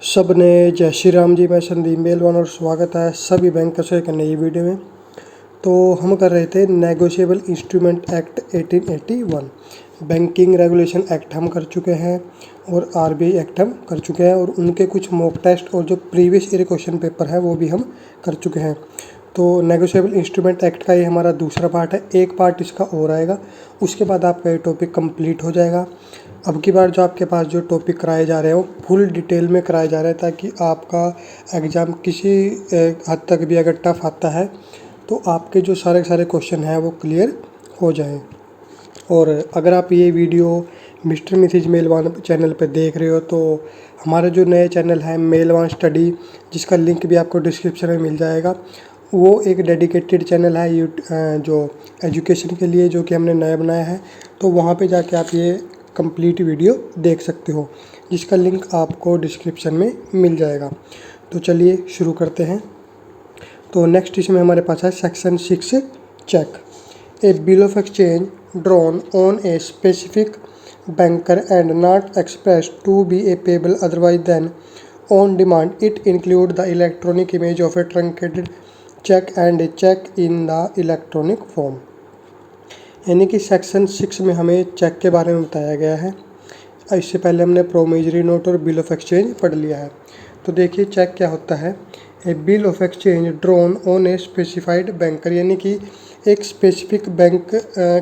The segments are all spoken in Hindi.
सबने जय श्री राम जी। मैं संदीप मेलवान और स्वागत है सभी बैंकर्स के एक नई वीडियो में। तो हम कर रहे थे negotiable instrument act 1881, banking regulation act हम कर चुके हैं और आरबीआई एक्ट हम कर चुके हैं और उनके कुछ मॉक टेस्ट और जो प्रीवियस ईयर क्वेश्चन पेपर है वो भी हम कर चुके हैं। तो नेगोशिएबल इंस्ट्रूमेंट एक्ट का ये हमारा दूसरा पार्ट है। एक पार्ट इसका और आएगा, उसके बाद आपका ये टॉपिक कंप्लीट हो जाएगा। अब की बार जो आपके पास जो टॉपिक कराए जा रहे हैं वो फुल डिटेल में कराए जा रहे हैं, ताकि आपका एग्ज़ाम किसी हद तक भी अगर टफ आता है तो आपके जो सारे क्वेश्चन हैं वो क्लियर हो जाएं। और अगर आप ये वीडियो मिस्टर मिसेज मेलवान चैनल पर देख रहे हो तो हमारा जो नया चैनल है मेलवान स्टडी, जिसका लिंक भी आपको डिस्क्रिप्शन में मिल जाएगा, वो एक डेडिकेटेड चैनल है जो एजुकेशन के लिए, जो कि हमने नया बनाया है। तो वहाँ पे जाके आप ये कंप्लीट वीडियो देख सकते हो, जिसका लिंक आपको डिस्क्रिप्शन में मिल जाएगा। तो चलिए शुरू करते हैं। तो नेक्स्ट इसमें हमारे पास है section 6 cheque. A bill of exchange drawn on a specific banker and not expressed to be a payable otherwise than on demand. It include the electronic image of a truncated check and a check in the electronic form। यानी कि सेक्शन 6 में हमें चेक के बारे में बताया गया है। इससे पहले हमने प्रोमिजरी नोट और बिल ऑफ एक्सचेंज पढ़ लिया है। तो देखिए चेक क्या होता है। A bill of exchange drawn on a specified banker, यानी कि एक स्पेसिफिक बैंक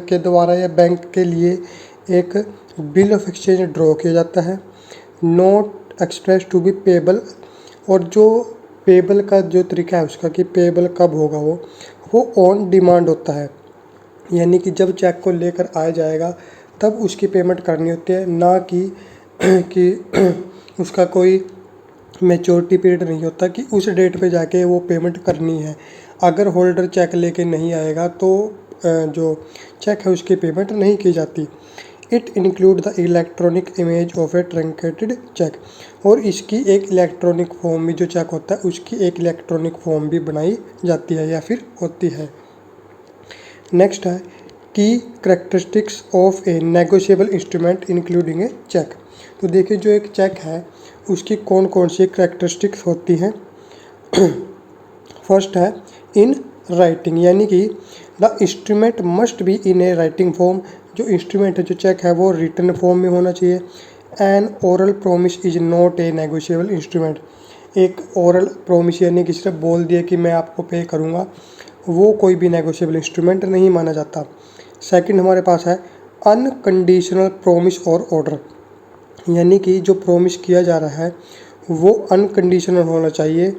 के द्वारा या बैंक के लिए एक बिल ऑफ एक्सचेंज ड्रॉ किया जाता है। Not express to be payable, और जो पेबल का जो तरीका है उसका कि पेबल कब होगा वो ऑन डिमांड होता है। यानी कि जब चेक को लेकर आया जाएगा तब उसकी पेमेंट करनी होती है, ना कि उसका कोई मैच्योरिटी पीरियड नहीं होता कि उस डेट पे जाके वो पेमेंट करनी है। अगर होल्डर चेक लेके नहीं आएगा तो जो चेक है उसकी पेमेंट नहीं की जाती। It include the electronic image of A truncated check, और इसकी एक इलेक्ट्रॉनिक फॉर्म भी, जो चेक होता है उसकी एक इलेक्ट्रॉनिक फॉर्म भी बनाई जाती है या फिर होती है। नेक्स्ट है की characteristics of a negotiable instrument including a cheque. तो देखिए जो एक चेक है उसकी कौन कौन सी करेक्टरिस्टिक्स होती हैं। फर्स्ट है इन राइटिंग, यानी कि the instrument must be in A writing form. जो इंस्ट्रूमेंट है, जो चेक है, वो रिटन फॉर्म में होना चाहिए। N oral promise is not a negotiable instrument. एक ओरल प्रोमिस यानी कि सिर्फ बोल दिया कि मैं आपको पे करूँगा, वो कोई भी नेगोशिएबल इंस्ट्रूमेंट नहीं माना जाता। सेकंड हमारे पास है अनकंडीशनल प्रोमिस और ऑर्डर, यानी कि जो प्रोमिस किया जा रहा है वो अनकंडीशनल होना चाहिए।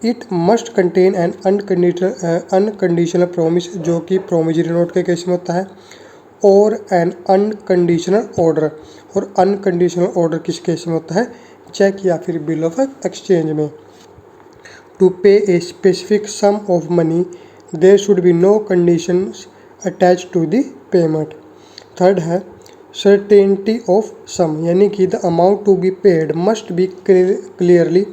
It must contain N unconditional promise, जो कि प्रोमिजरी नोट के केस में होता है, और एन अनकंडीशनल ऑर्डर। और अनकंडीशनल ऑर्डर किस केस में होता है? चेक या फिर बिल ऑफ एक्सचेंज में। To pay a specific sum of money there should be no conditions attach to the payment. Third है सर्टेनिटी ऑफ सम, यानी कि the amount to be paid must be clearly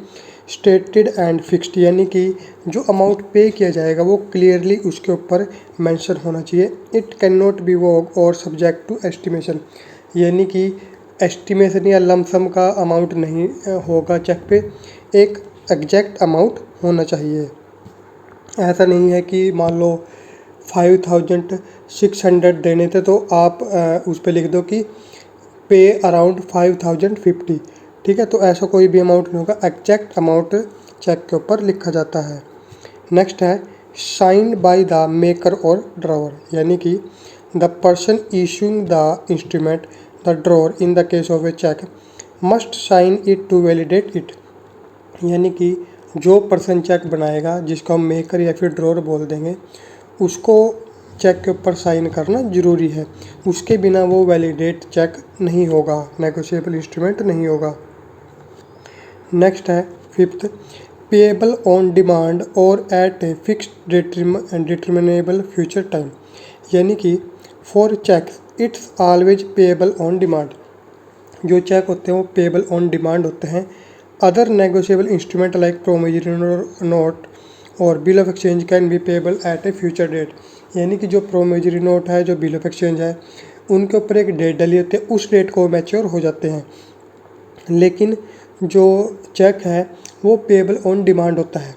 stated and fixed, यानी कि जो अमाउंट पे किया जाएगा वो क्लियरली उसके ऊपर मेंशन होना चाहिए। इट कैन नॉट बी वोग और सब्जेक्ट टू एस्टिमेशन, यानी कि एस्टिमेशन या लमसम का अमाउंट नहीं होगा चेक पे, एक एग्जैक्ट अमाउंट होना चाहिए। ऐसा नहीं है कि मान लो 5600 देने थे तो आप उस पर लिख दो कि पे अराउंड 5050, ठीक है। तो ऐसा कोई भी अमाउंट नहीं होगा, एग्जैक्ट अमाउंट चेक के ऊपर लिखा जाता है। नेक्स्ट है साइन्ड बाय द मेकर और ड्रॉवर, यानी कि the person issuing the instrument, the drawer in the case of a cheque must sign it to validate it, यानी कि जो पर्सन चेक बनाएगा, जिसको हम मेकर या फिर ड्रॉवर बोल देंगे, उसको चेक के ऊपर साइन करना ज़रूरी है। उसके बिना वो वैलिडेट चेक नहीं होगा, नेगोशिएबल इंस्ट्रूमेंट नहीं होगा। नेक्स्ट है फिफ्थ पेएबल ऑन डिमांड और at a fixed determinable future time, यानी कि for cheques it's always payable on demand. जो चेक होते हैं वो पेएबल ऑन डिमांड होते हैं। Other negotiable instrument like promissory note और bill of exchange can be payable at a future date, यानी कि जो प्रोमिजरी नोट है, जो बिल ऑफ एक्सचेंज है, उनके ऊपर एक डेट डली होती है, उस डेट को मैच्योर हो जाते हैं। लेकिन जो चेक है वो पेबल ऑन डिमांड होता है।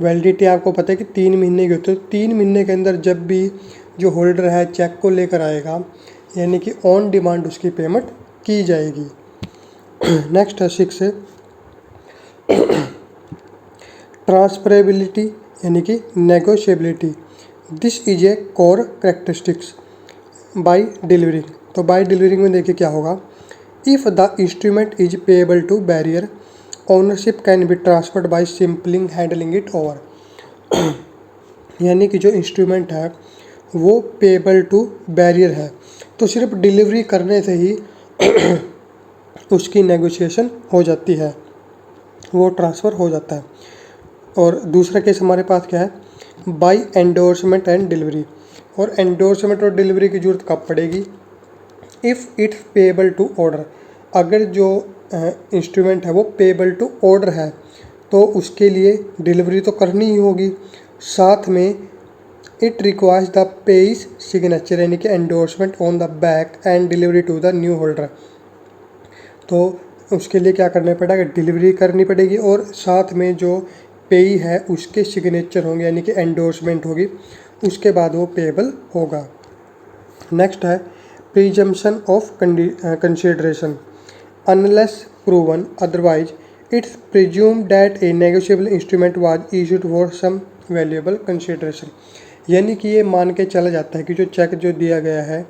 वैलिडिटी आपको पता है कि 3 महीने की होती है, तो 3 महीने के अंदर जब भी जो होल्डर है चेक को लेकर आएगा, यानी कि ऑन डिमांड उसकी पेमेंट की जाएगी। नेक्स्ट है 6 है ट्रांसफरेबिलिटी यानी कि negotiability. This is a core characteristics by delivering. तो बाय डिलीवरिंग में देखिए क्या होगा, if the instrument is payable to bearer ownership can be transferred by simply handing it over. यानी कि जो इंस्ट्रूमेंट है वो पेएबल टू बैरियर है, तो सिर्फ डिलीवरी करने से ही उसकी नेगोशिएशन हो जाती है, वो ट्रांसफ़र हो जाता है। और दूसरा केस हमारे पास क्या है, बाय एंडोर्समेंट एंड डिलीवरी। और एंडोर्समेंट और डिलीवरी की ज़रूरत कब पड़ेगी, if it's payable to order. अगर जो इंस्ट्रूमेंट है वो पेएबल टू ऑर्डर है तो उसके लिए डिलीवरी तो करनी ही होगी, साथ में it requires the payee's signature यानी कि endorsement on the back and delivery to the new holder. तो उसके लिए क्या करना पड़ेगा, डिलीवरी करनी पड़ेगी और साथ में जो पेई है उसके सिग्नेचर होंगे यानी कि एंडोर्समेंट होगी, उसके बाद वो पेएबल होगा। नेक्स्ट है presumption of consideration. Unless proven otherwise it's presume that a negotiable instrument was issued for some valuable consideration. यानी कि ये मान के चला जाता है कि जो चेक जो दिया गया है,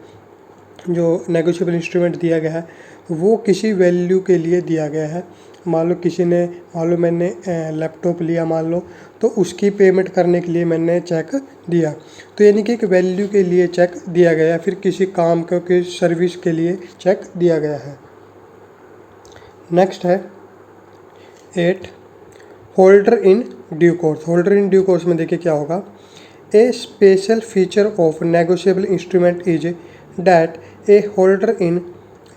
जो नेगोशिएबल इंस्ट्रूमेंट दिया गया है वो किसी वैल्यू के लिए दिया गया है। मान लो मैंने लैपटॉप लिया मान लो, तो उसकी पेमेंट करने के लिए मैंने चेक दिया, तो यानी कि एक वैल्यू के लिए चेक दिया गया, फिर किसी काम के सर्विस के लिए चेक दिया गया है। नेक्स्ट है 8 holder in due course. Holder in due course में देखिए क्या होगा, a special feature of negotiable instrument is that a holder in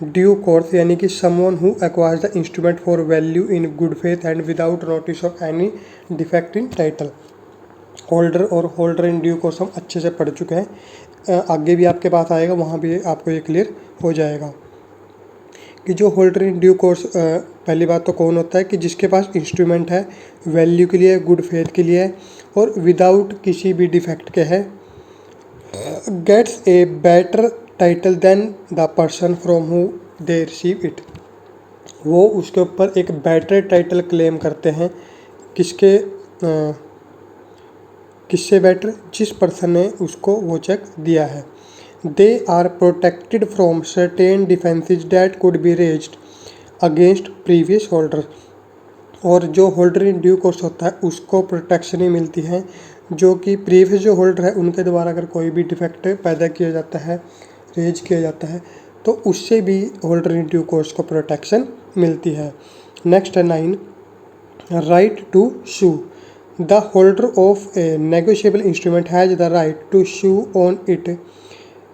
due course यानी कि someone who acquires the instrument for value in good faith and without notice of any defect in title. Holder और होल्डर इन ड्यू कोर्स हम अच्छे से पढ़ चुके हैं, आगे भी आपके पास आएगा, वहाँ भी आपको ये क्लियर हो जाएगा कि जो होल्डर इन ड्यू कोर्स पहली बात तो कौन होता है कि जिसके पास इंस्ट्रूमेंट है वैल्यू के लिए, गुड फेथ के लिए और विदाउट किसी भी डिफेक्ट के है, gets a better title than the person from whom they receive it. वो उसके ऊपर एक बेटर टाइटल क्लेम करते हैं, किससे बेटर, जिस पर्सन ने उसको वो चेक दिया है। They are protected from certain defences that could be raised against previous holder. और जो होल्डर इन ड्यू कोर्स होता है उसको प्रोटेक्शन ही मिलती है जो कि प्रीवियस जो होल्डर है उनके द्वारा अगर कोई भी डिफेक्ट पैदा किया जाता है, रेज किया जाता है, तो उससे भी होल्डर इन ड्यू कोर्स को प्रोटेक्शन मिलती है। नेक्स्ट है 9 right to sue. The holder of a negotiable instrument has the right to sue on it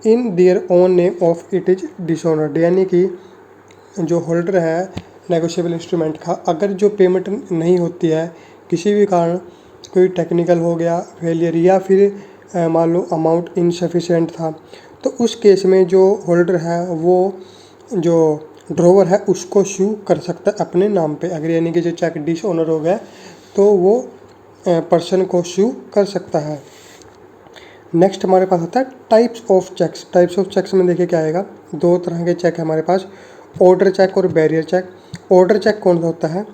in their own name of it is dishonoured. यानी कि जो होल्डर है नेगोशिएबल इंस्ट्रूमेंट का, अगर जो पेमेंट नहीं होती है किसी भी कारण, कोई टेक्निकल हो गया फेलियर या फिर मान लो अमाउंट इनसफिशिएंट था, तो उस केस में जो होल्डर है वो जो ड्रॉवर है उसको शू कर सकता है अपने नाम पे। अगर यानी कि जो चेक डिसऑनर हो गया तो वो पर्सन को शू कर सकता है। नेक्स्ट हमारे पास आता है types of cheques. Types of cheques में देखिए क्या आएगा, 2 तरह के चेक है हमारे पास, ऑर्डर चेक और बैरियर चेक। ऑर्डर चेक कौन सा होता है,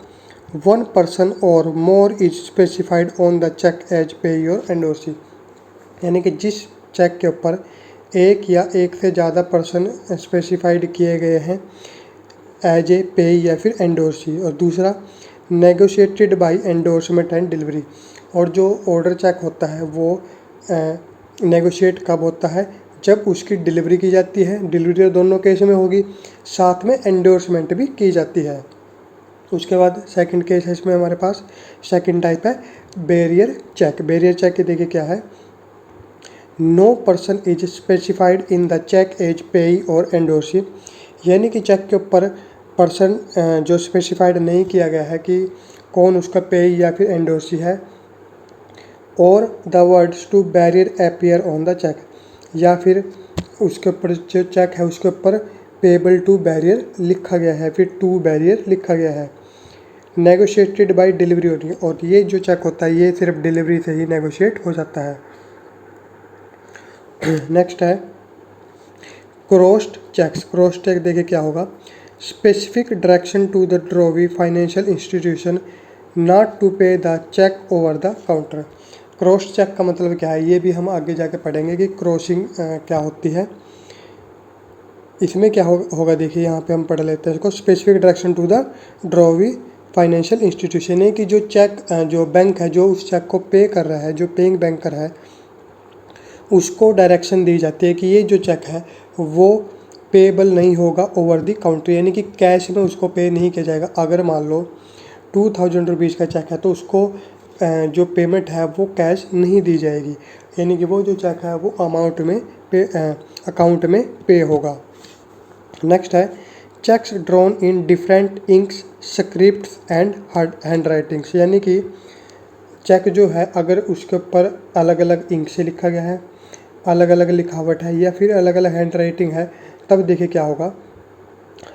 1 पर्सन और more is specified on the cheque as payee endorsee. यानी कि जिस चेक के ऊपर एक या एक से ज़्यादा पर्सन स्पेसिफाइड किए गए हैं एज ए पे या फिर एंडोर्सी। और दूसरा negotiated by endorsement and delivery. और जो ऑर्डर चेक होता है वो नेगोशिएट कब होता है, जब उसकी डिलीवरी की जाती है, डिलीवरी दोनों केस में होगी, साथ में एंडोर्समेंट भी की जाती है। उसके बाद सेकंड केस है इसमें हमारे पास, सेकंड टाइप है बैरियर चेक। बैरियर चेक के देखिए क्या है, no person is specified in the cheque as payee और एंडोर्सी। यानी कि चेक के ऊपर पर्सन जो स्पेसिफाइड नहीं किया गया है कि कौन उसका पेई या फिर एंडोर्सी है, और the words to bearer appear on the cheque, या फिर उसके ऊपर जो चेक है उसके ऊपर पेबल टू बैरियर लिखा गया है, फिर टू बैरियर लिखा गया है। नेगोशिएटेड बाय डिलीवरी होती है, और ये जो चेक होता है ये सिर्फ डिलीवरी से ही नेगोशिएट हो जाता है। नेक्स्ट है क्रॉस्ड चेक्स। क्रॉस्ड चेक देखिए क्या होगा, specific direction to the drawee financial institution not to pay the cheque over the counter. Cross cheque का मतलब क्या है, ये भी हम आगे जाके पढ़ेंगे कि क्रॉसिंग क्या होती है। इसमें क्या होगा देखिए, यहाँ पे हम पढ़ लेते हैं इसको। Specific direction to the drawee financial institution है कि जो चेक जो बैंक है जो उस चेक को पे कर रहा है, जो पेइंग बैंकर है, उसको डायरेक्शन दी जाती है कि ये जो चेक है वो पेएबल नहीं होगा ओवर द काउंटर, यानी कि कैश में उसको पे नहीं किया जाएगा। अगर मान लो 2000 रुपीज़ का चेक है तो उसको जो पेमेंट है वो कैश नहीं दी जाएगी, यानी कि वो जो चेक है वो अमाउंट में अकाउंट में पे होगा। नेक्स्ट है cheques drawn in different inks scripts and handwritings, यानी कि चेक जो है अगर उसके ऊपर अलग अलग इंक से लिखा गया है, अलग अलग लिखावट है या फिर अलग अलग हैंड राइटिंग है, तब देखिए क्या होगा,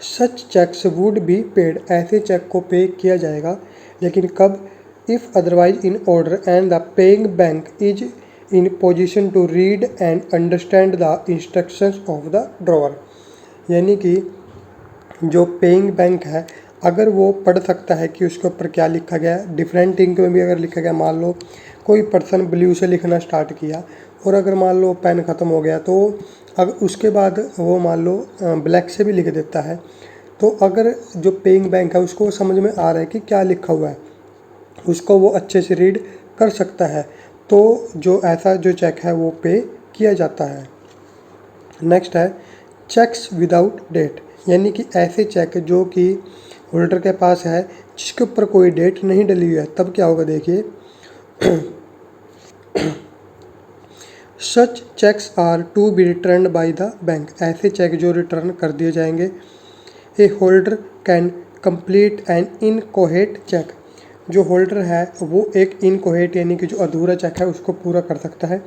such cheques would be paid, ऐसे चेक को पे किया जाएगा। लेकिन कब, if otherwise in order and the paying bank is in position to read and understand the instructions of the drawer, यानी कि जो पेइंग बैंक है अगर वो पढ़ सकता है कि उसके ऊपर क्या लिखा गया है। डिफरेंट इंक में भी अगर लिखा गया, मान लो कोई पर्सन ब्लू से लिखना स्टार्ट किया और अगर मान लो पेन ख़त्म हो गया तो अब उसके बाद वो मान लो ब्लैक से भी लिख देता है, तो अगर जो पेइंग बैंक है उसको समझ में आ रहा है कि क्या लिखा हुआ है, उसको वो अच्छे से रीड कर सकता है, तो जो ऐसा जो चेक है वो पे किया जाता है। नेक्स्ट है चेक्स विदाउट डेट, यानी कि ऐसे चेक जो कि होल्डर के पास है जिसके ऊपर कोई डेट नहीं डली हुई है, तब क्या होगा देखिए, such cheques are to be return by the bank, ऐसे चेक जो रिटर्न कर दिए जाएंगे। A holder can complete an inchoate cheque, जो होल्डर है वो एक इनकोहेट यानी कि जो अधूरा चेक है उसको पूरा कर सकता है।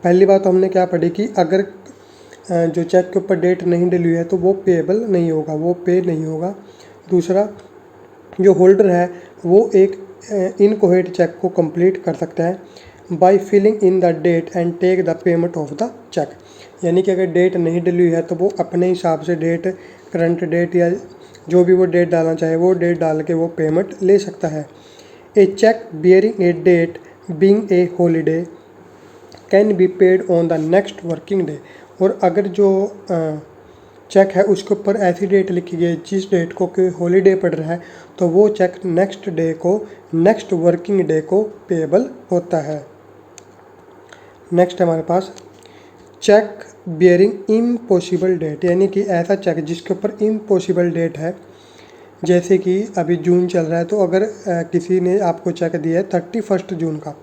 पहली बात तो हमने क्या पढ़ी कि अगर जो चेक के ऊपर डेट नहीं डली हुई है तो वो पेएबल नहीं होगा, वो पे नहीं होगा। दूसरा, जो होल्डर है वो एक इनकोहेट चेक को कंप्लीट कर सकता है by filling in the date and take the payment of the cheque, यानी कि अगर डेट नहीं डली हुई है तो वो अपने हिसाब से डेट, करंट डेट या जो भी वो डेट डालना चाहे वो डेट डाल के वो पेमेंट ले सकता है। A cheque bearing a date being a holiday can be paid on the next working day, और अगर जो चेक है उसके ऊपर ऐसी डेट लिखी गई जिस डेट को कि हॉलीडे पड़ रहा है तो वो चेक नेक्स्ट डे को, नेक्स्ट वर्किंग डे को पेएबल होता है। नेक्स्ट हमारे पास चेक बियरिंग इम्पॉसिबल डेट, यानी कि ऐसा चेक जिसके ऊपर इम्पॉसिबल डेट है, जैसे कि अभी जून चल रहा है तो अगर किसी ने आपको चेक दिया है 31 जून का,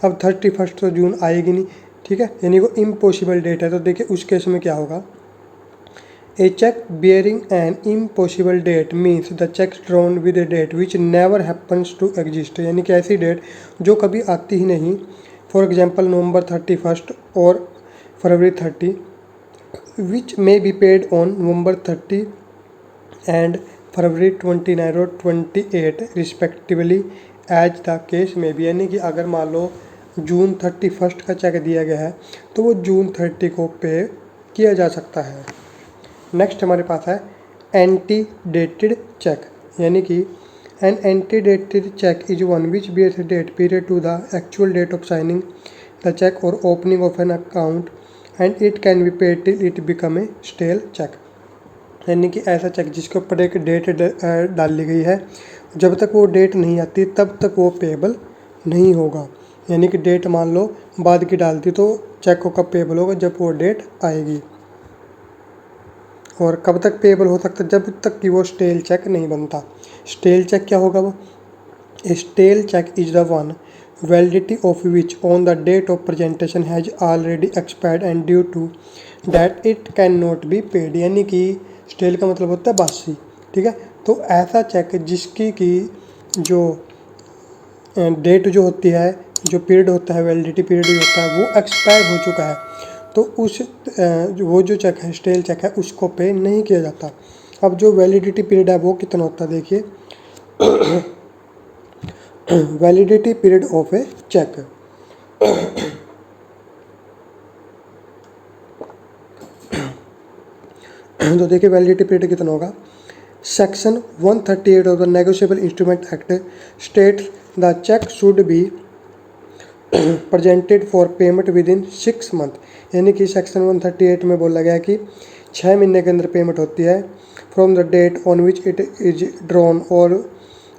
अब 31 जून आएगी नहीं, ठीक है, यानी वो इम्पॉसिबल डेट है, तो देखिए उस केस में क्या होगा, a cheque bearing an impossible date means the cheque drawn with a date which never happens to exist, यानी कि ऐसी डेट जो कभी आती ही नहीं। फॉर एग्जाम्पल नवंबर 31 और February 30 which may be paid on November 30 and February 29 और 28 रिस्पेक्टिवली एज द केस में भी, यानी कि अगर मान लो जून 31 का चेक दिया गया है तो वो जून 30 को पे किया जा सकता है। नेक्स्ट हमारे पास है एंटी डेटेड चेक, यानी कि an ante dated cheque is one which bears date period to the actual date of signing the cheque और opening of an account and it can be paid till it become a stale cheque, यानी कि ऐसा चेक जिसके ऊपर एक डेट डाली गई है, जब तक वो डेट नहीं आती तब तक वो पेएबल नहीं होगा, यानी कि डेट मान लो बाद की डालती तो चेक को कब पेएबल होगा, जब वो डेट आएगी। और कब तक पेएबल हो सकता है, जब तक कि वो स्टेल चेक नहीं बनता। स्टेल चेक क्या होगा वो, stale cheque is the one validity of which on the date of presentation has already expired and due to that it can not be paid, यानी कि स्टेल का मतलब होता है बासी, ठीक है, तो ऐसा चेक जिसकी की जो डेट जो होती है, जो पीरियड होता है, वैलिडिटी पीरियड जो होता है वो एक्सपायर हो चुका है, तो उस वो जो चेक है, स्टेल चेक है, उसको पे नहीं किया जाता। अब जो वैलिडिटी पीरियड है वो कितना होता है देखिए, validity period of a cheque. तो देखिए वैलिडिटी पीरियड कितना होगा। Section 138 of the negotiable instrument act states the cheque should be presented for payment within 6 month. यानी कि सेक्शन 138 में बोला गया है कि 6 महीने के अंदर पेमेंट होती है from the date on which it is drawn और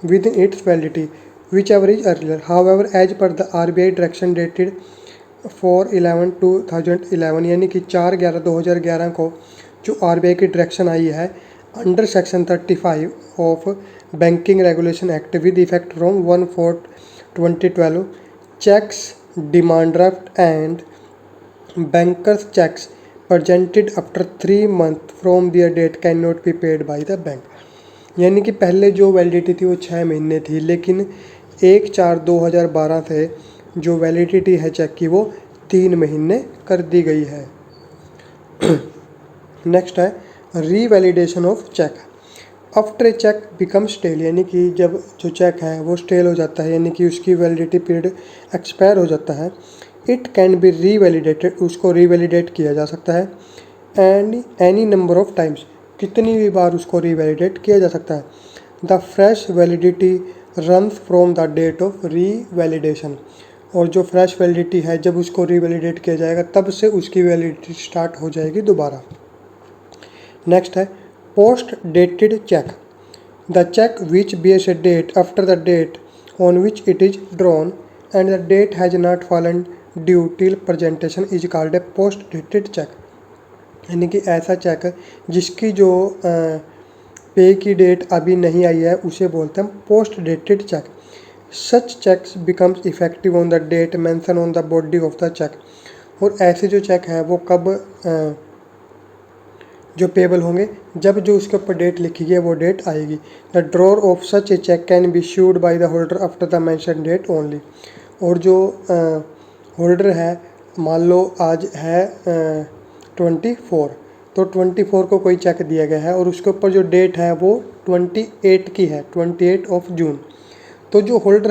within its validity whichever is earlier. However as per the RBI direction dated 4/11/2011 यानी कि 4/11/2011 को जो RBI की डायरेक्शन आई है under section 35 of banking regulation act with effect from 1/4/2012 cheques, demand draft and bankers cheques presented after 3 months from their date cannot be paid by the bank। यानी कि पहले जो वैलिडिटी थी वो 6 महीने थी, लेकिन 1/4/2012 से जो वैलिडिटी है चेक की वो 3 महीने कर दी गई है। नेक्स्ट है revalidation of cheque. After a cheque become stale, यानी कि जब जो चेक है वो स्टेल हो जाता है, यानी कि उसकी वैलिडिटी पीरियड एक्सपायर हो जाता है। इट कैन बी रीवैलिडेटेड, उसको रीवैलिडेट किया जा सकता है। And any number of times, कितनी भी बार उसको रीवैलिडेट किया जा सकता है। The fresh validity runs from the date of revalidation, और जो फ्रेश वैलिडिटी है जब उसको रीवैलिडेट किया जाएगा तब से उसकी वैलिडिटी स्टार्ट हो जाएगी दोबारा। नेक्स्ट है post dated cheque. The cheque which bears a date after the date on which it is drawn and the date has not fallen due till presentation is called a post dated cheque. यानी कि ऐसा चेक जिसकी जो पे की डेट अभी नहीं आई है उसे बोलते हैं post dated cheque. Such cheques becomes effective on the date mention on the body of the cheque. और ऐसे जो चेक है वो कब जो पेबल होंगे, जब जो उसके ऊपर डेट लिखी गई है वो डेट आएगी। The drawer of such a cheque can be issued by the holder after the mention date only. और जो होल्डर है, मान लो आज है 24, तो 24 को कोई चेक दिया गया है और उसके ऊपर जो डेट है वो 28 की है, 28 ऑफ जून। तो जो होल्डर